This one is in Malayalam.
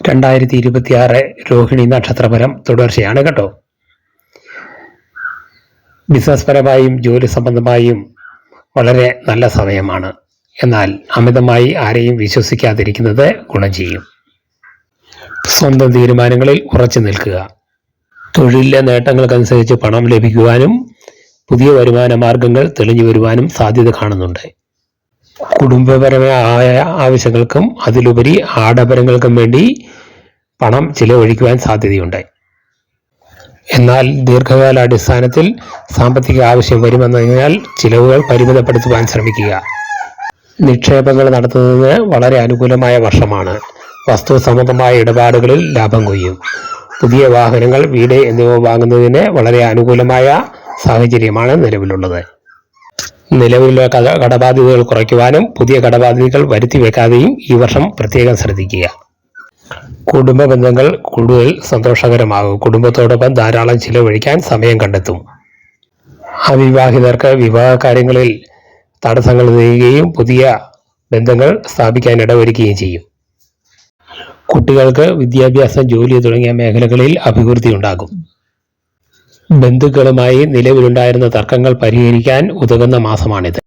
2026 രോഹിണി നക്ഷത്രഫലം തുടർച്ചയാണ് കേട്ടോ. ബിസിനസ് പരമായും ജോലി സംബന്ധമായും വളരെ നല്ല സമയമാണ്. എന്നാൽ അമിതമായി ആരെയും വിശ്വസിക്കാതിരിക്കുന്നത് ഗുണം ചെയ്യും. സ്വന്തം തീരുമാനങ്ങളിൽ ഉറച്ചു നിൽക്കുക. തൊഴിലിലെ നേട്ടങ്ങൾക്കനുസരിച്ച് പണം ലഭിക്കുവാനും പുതിയ വരുമാന മാർഗങ്ങൾ തെളിഞ്ഞു വരുവാനും സാധ്യത കാണുന്നുണ്ട്. കുടുംബപരമായ ആവശ്യങ്ങൾക്കും അതിലുപരി ആഡംബരങ്ങൾക്കും വേണ്ടി പണം ചിലവഴിക്കുവാൻ സാധ്യതയുണ്ട്. എന്നാൽ ദീർഘകാലാടിസ്ഥാനത്തിൽ സാമ്പത്തിക ആവശ്യം വരുമെന്നതിനാൽ ചിലവുകൾ പരിമിതപ്പെടുത്തുവാൻ ശ്രമിക്കുക. നിക്ഷേപങ്ങൾ നടത്തുന്നതിന് വളരെ അനുകൂലമായ വർഷമാണ്. വസ്തു സംബന്ധമായ ഇടപാടുകളിൽ ലാഭം കൊയ്യും. പുതിയ വാഹനങ്ങൾ, വീട് എന്നിവ വാങ്ങുന്നതിന് വളരെ അനുകൂലമായ സാഹചര്യമാണ് നിലവിലുള്ളത്. നിലവിലുള്ള കടബാധ്യതകൾ കുറയ്ക്കുവാനും പുതിയ കടബാധ്യതകൾ വരുത്തി വെക്കാതെയും ഈ വർഷം പ്രത്യേകം ശ്രദ്ധിക്കുക. കുടുംബ ബന്ധങ്ങൾ കൂടുതൽ സന്തോഷകരമാകും. കുടുംബത്തോടൊപ്പം ധാരാളം ചിലവഴിക്കാൻ സമയം കണ്ടെത്തും. അവിവാഹിതർക്ക് വിവാഹ കാര്യങ്ങളിൽ തടസ്സങ്ങൾ നീങ്ങുകയും പുതിയ ബന്ധങ്ങൾ സ്ഥാപിക്കാൻ ഇടവരുകയും ചെയ്യും. കുട്ടികൾക്ക് വിദ്യാഭ്യാസം, ജോലി തുടങ്ങിയ മേഖലകളിൽ അഭിവൃദ്ധി ഉണ്ടാകും. ബന്ധുക്കളുമായി നിലവിലുണ്ടായിരുന്ന തർക്കങ്ങൾ പരിഹരിക്കാൻ ഉതകുന്ന മാസമാണിത്.